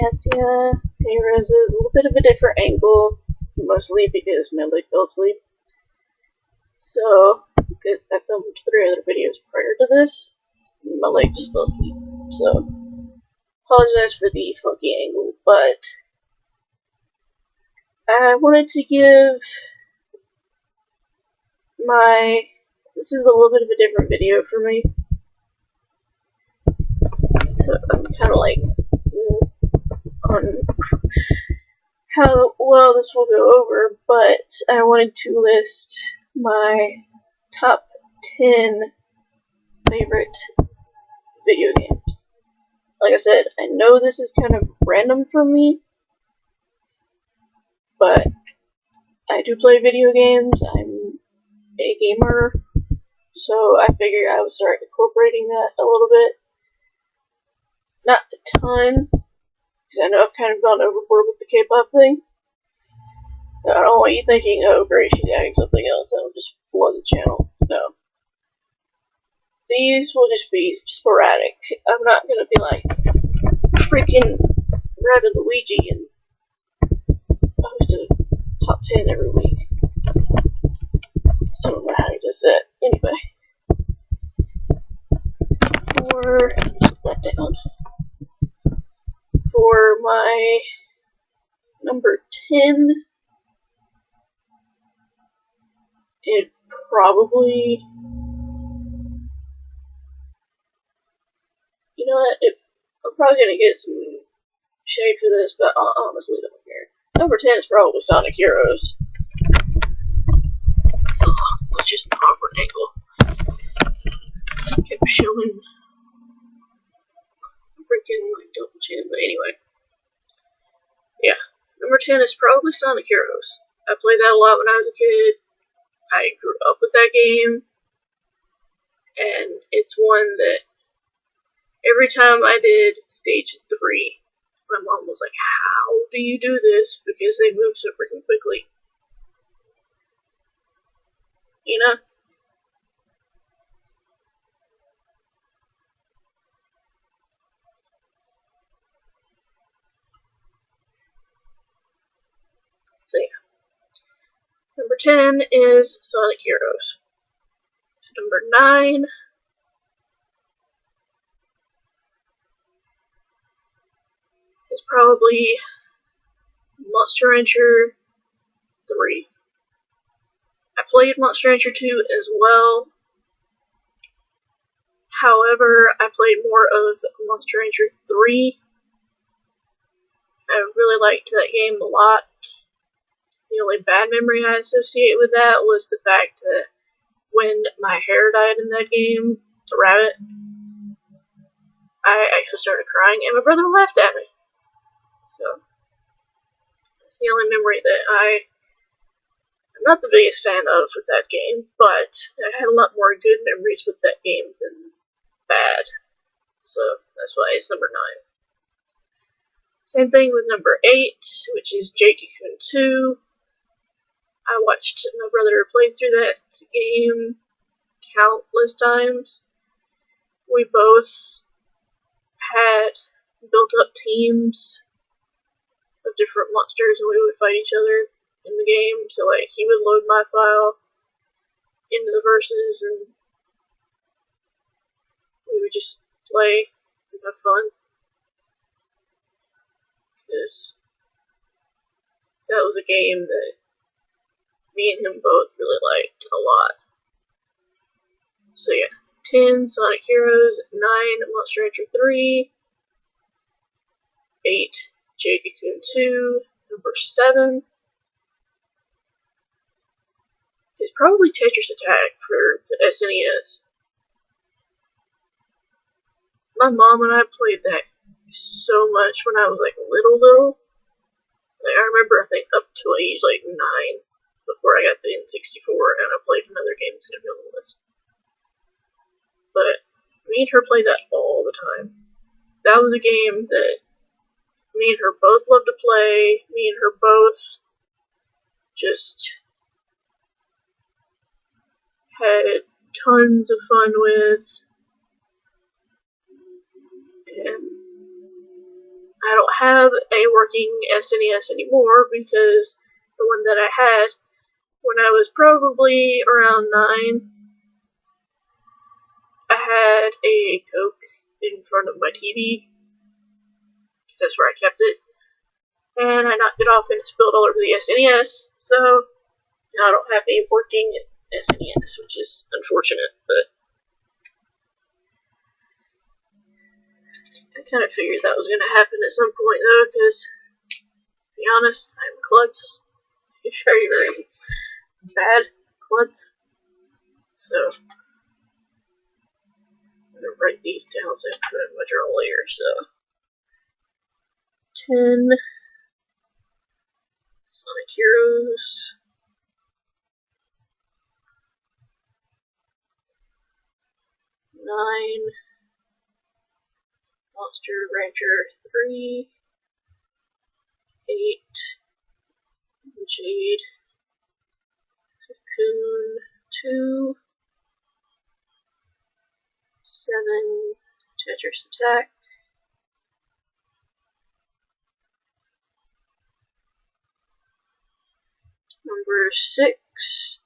Yeah, Heroes is a little bit of a different angle, mostly because my leg fell asleep. So, because I filmed 3 other videos prior to this, my leg just fell asleep. So, apologize for the funky angle, but I wanted to give this is a little bit of a different video for me. So, I'm kind of like, on how well this will go over, but I wanted to list my top 10 favorite video games. Like I said, I know this is kind of random for me, but I do play video games. I'm a gamer, so I figured I would start incorporating that a little bit. Not a ton, because I know I've kind of gone overboard with the K-pop thing. So I don't want you thinking, oh great, she's adding something else that will just blow the channel. No. These will just be sporadic. I'm not gonna be like freaking Rabbit Luigi and post a top 10 every week. Still don't know how he does that. Anyway. Put that down. For my number 10, it probably, you know what, I'm probably gonna get some shade for this, but I honestly don't care. Number 10 is probably Sonic Heroes. Which is an awkward angle. Kept showing freaking like double chin, but anyway. Yeah. Number 10 is probably Sonic Heroes. I played that a lot when I was a kid. I grew up with that game. And it's one that every time I did stage 3, my mom was like, how do you do this? Because they move so freaking quickly. You know? So yeah. Number 10 is Sonic Heroes. Number 9 is probably Monster Rancher 3. I played Monster Rancher 2 as well. However, I played more of Monster Rancher 3. I really liked that game a lot. The only bad memory I associate with that was the fact that when my hair died in that game, the rabbit, I actually started crying and my brother laughed at me. So, that's the only memory that I'm not the biggest fan of with that game, but I had a lot more good memories with that game than bad. So, that's why it's number 9. Same thing with number 8, which is Jake-Coon 2. I watched my brother play through that game countless times. We both had built up teams of different monsters and we would fight each other in the game. So like he would load my file into the verses and we would just play and have fun. Because that was a game that me and him both really liked a lot. So yeah, 10 Sonic Heroes, 9 Monster Rancher 3, 8 Jake-Coon 2, number 7 is probably Tetris Attack for the SNES. My mom and I played that so much when I was like little. Like, I remember I think up to age like 9 before I got the N64 and I played another game that's gonna be on the list. But me and her played that all the time. That was a game that me and her both loved to play. Me and her both just had tons of fun with. And I don't have a working SNES anymore because the one that I had when I was probably around 9, I had a Coke in front of my TV. That's where I kept it. And I knocked it off and it spilled all over the SNES, so now I don't have a working SNES, which is unfortunate, but I kind of figured that was going to happen at some point, though, because, to be honest, I'm a klutz. Very, very bad klutz. So, I'm going to write these down so I can put in my journal later, so. 10 Sonic Heroes. 9 Monster Rancher 3. 8 Jade. Cocoon 2. 7 Tetris Attack. 6.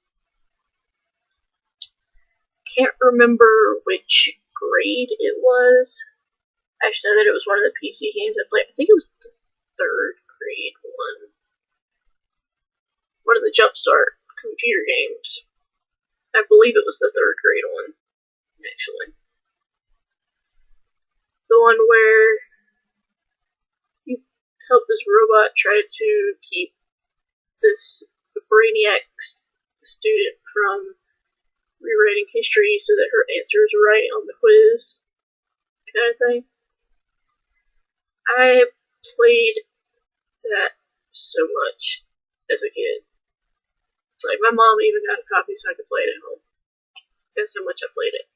Can't remember which grade it was. I just know that it was one of the PC games I played. I think it was the 3rd grade one. One of the Jumpstart computer games. I believe it was the 3rd grade one, actually. The one where you help this robot try to keep this Brainiac student from rewriting history so that her answer is right on the quiz, kind of thing. I played that so much as a kid. Like, my mom even got a copy so I could play it at home. That's how much I played it.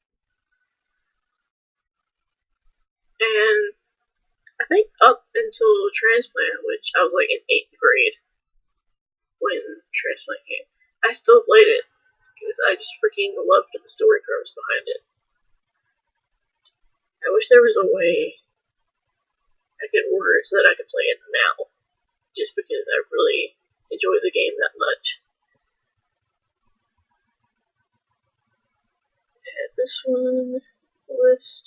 And I think up until Transplant, which I was like in 8th grade when Transplant came, I still played it because I just freaking loved the story curves behind it. I wish there was a way I could order it so that I could play it now, just because I really enjoy the game that much. Add this one, list.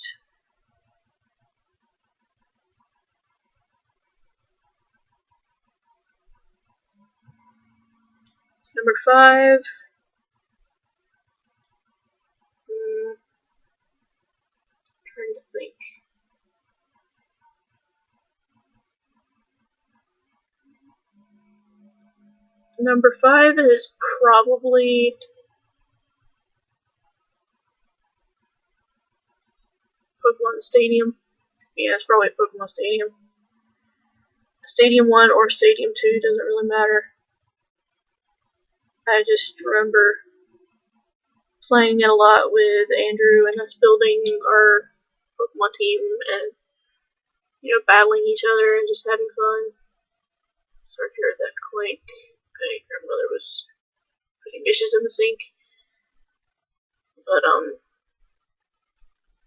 Number 5. Trying to think. Number 5 is probably Pokemon Stadium. Yeah, it's probably Pokemon Stadium. Stadium 1 or Stadium 2, doesn't really matter. I just remember playing it a lot with Andrew and us building our Pokemon team and, battling each other and just having fun. Sorry if you heard that clink. My grandmother was putting dishes in the sink. But,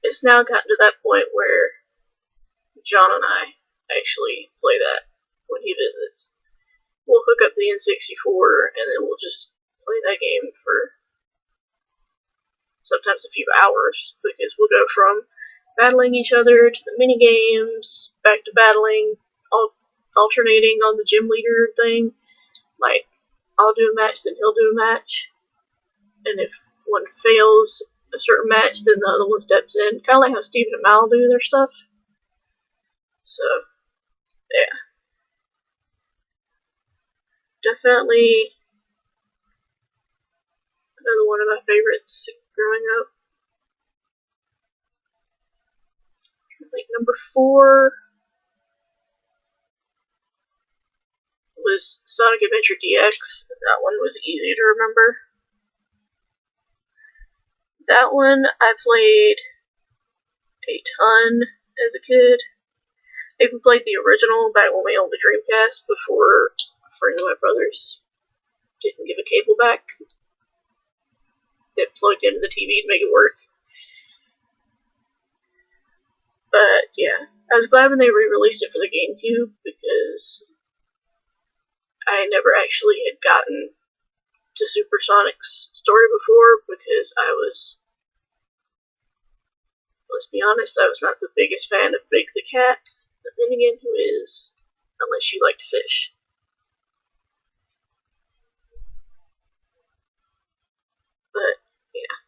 it's now gotten to that point where John and I actually play that when he visits. We'll hook up the N64 and then we'll just play that game for sometimes a few hours, because we'll go from battling each other to the mini games, back to battling, alternating on the gym leader thing. Like, I'll do a match, then he'll do a match, and if one fails a certain match, then the other one steps in. Kind of like how Stephen and Mal do their stuff. So, yeah. Definitely another one of my favorites growing up. I think number 4 was Sonic Adventure DX. That one was easy to remember. That one I played a ton as a kid. I even played the original back when we owned the Dreamcast before a friend of my brother's didn't give a cable back. It plugged into the TV to make it work. But yeah, I was glad when they re-released it for the GameCube because I never actually had gotten to Super Sonic's story before because I was, let's be honest, I was not the biggest fan of Big the Cat, but then again, who is? Unless you like to fish. But, yeah.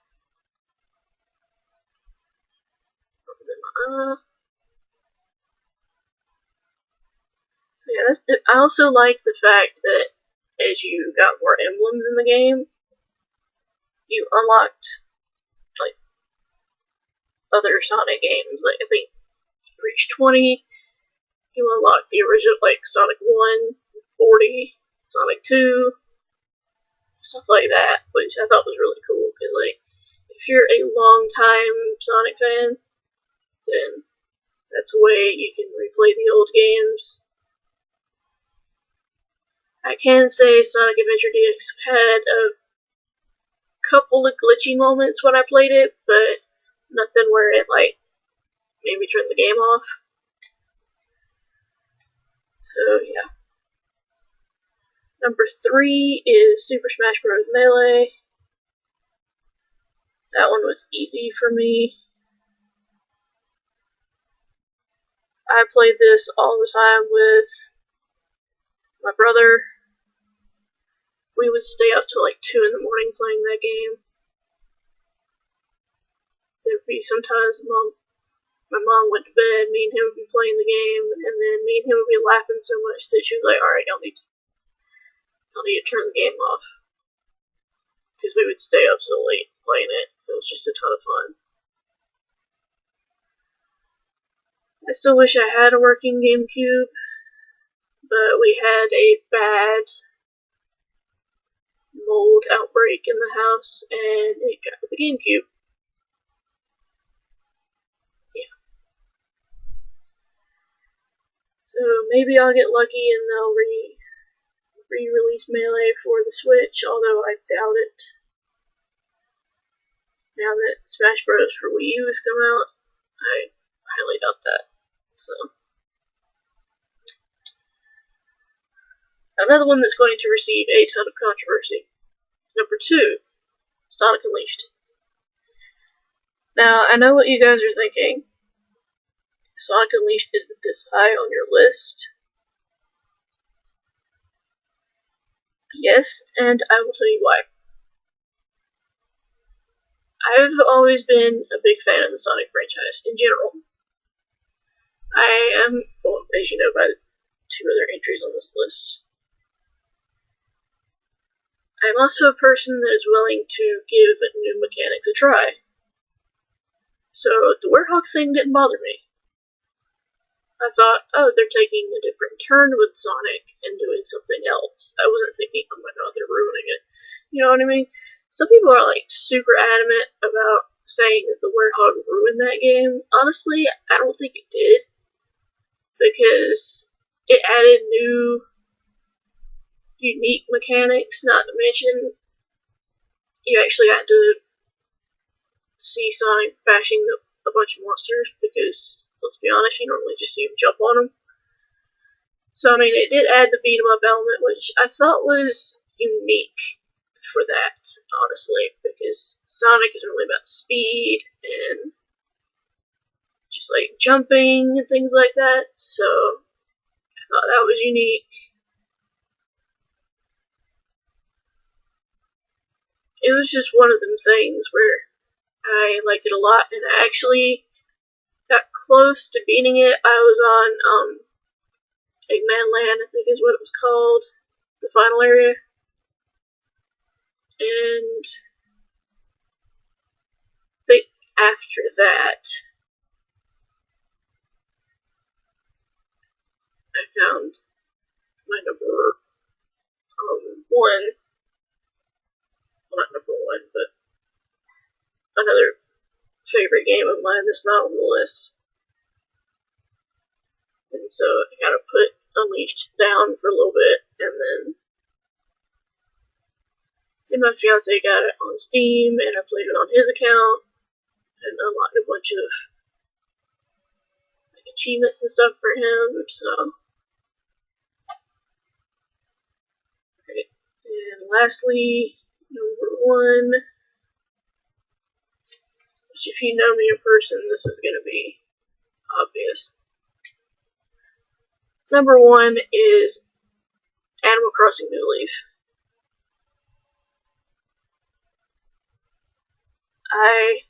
So yeah, I also like the fact that as you got more emblems in the game, you unlocked like other Sonic games. Like I think you reached 20, you unlocked the original like Sonic 1, 40, Sonic 2, stuff like that, which I thought was really cool because like if you're a long time Sonic fan, then that's a way you can replay the old games. I can say Sonic Adventure DX had a couple of glitchy moments when I played it, but nothing where it like made me turn the game off. So yeah. Number 3 is Super Smash Bros. Melee. That one was easy for me. I played this all the time with my brother. We would stay up till like 2 in the morning playing that game. There'd be sometimes my mom went to bed, me and him would be playing the game, and then me and him would be laughing so much that she was like, alright, y'all need to turn the game off. Because we would stay up so late playing it. It was just a ton of fun. I still wish I had a working GameCube, but we had a bad mold outbreak in the house, and it got the GameCube. Yeah. So maybe I'll get lucky and they'll re-release Melee for the Switch, although I doubt it. Now that Smash Bros. For Wii U has come out, I highly doubt that. So another one that's going to receive a ton of controversy. Number 2, Sonic Unleashed. Now, I know what you guys are thinking. Sonic Unleashed isn't this high on your list. Yes, and I will tell you why. I've always been a big fan of the Sonic franchise in general. I am, well, as you know by the 2 other entries on this list, I'm also a person that is willing to give new mechanics a try. So the Werehog thing didn't bother me. I thought, oh, they're taking a different turn with Sonic and doing something else. I wasn't thinking, oh my god, they're ruining it. You know what I mean? Some people are like super adamant about saying that the Werehog ruined that game. Honestly, I don't think it did. Because it added new unique mechanics, not to mention you actually got to see Sonic bashing a bunch of monsters because, let's be honest, you normally just see him jump on them. So, I mean, it did add the beat 'em up element, which I thought was unique for that, honestly, because Sonic is really about speed and just like jumping and things like that, so I thought that was unique. It was just one of them things where I liked it a lot, and I actually got close to beating it. I was on Eggman Land, I think is what it was called, the final area, and I think after that I found my number 1, well, not number 1, but another favorite game of mine that's not on the list. And so I kind of put Unleashed down for a little bit, and then my fiance got it on Steam, and I played it on his account, and unlocked a bunch of achievements and stuff for him, so. Okay. And lastly, number 1, which if you know me in person, this is going to be obvious. Number 1 is Animal Crossing New Leaf. I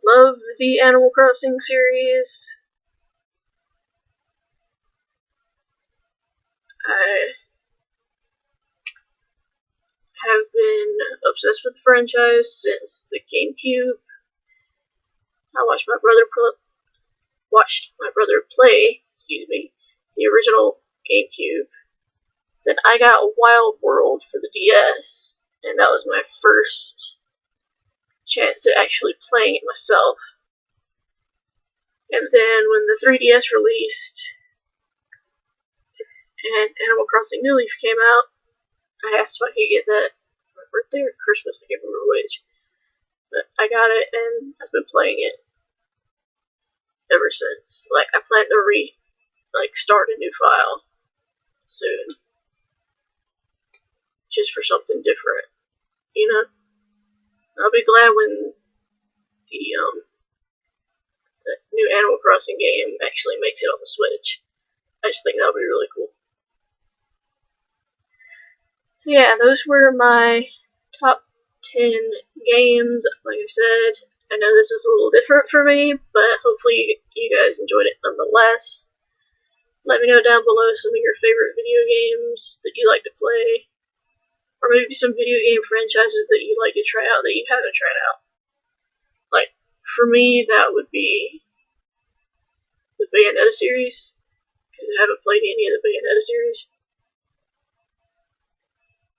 love the Animal Crossing series. I have been obsessed with the franchise since the GameCube. I watched my brother play, the original GameCube. Then I got Wild World for the DS, and that was my first chance at actually playing it myself. And then when the 3DS released and Animal Crossing New Leaf came out, I asked if I could get that for my birthday or Christmas, I can't remember which. But I got it, and I've been playing it ever since. Like, I plan to start a new file soon. Just for something different, you know? I'll be glad when the new Animal Crossing game actually makes it on the Switch. I just think that'll be really cool. So yeah, those were my top 10 games. Like I said, I know this is a little different for me, but hopefully you guys enjoyed it nonetheless. Let me know down below some of your favorite video games that you like to play, or maybe some video game franchises that you'd like to try out that you haven't tried out. Like, for me, that would be the Bayonetta series, because I haven't played any of the Bayonetta series.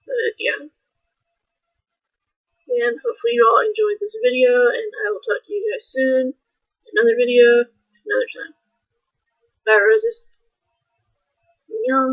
But yeah. And hopefully you all enjoyed this video, and I will talk to you guys soon. Another video, another time. Bye, roses. Yum.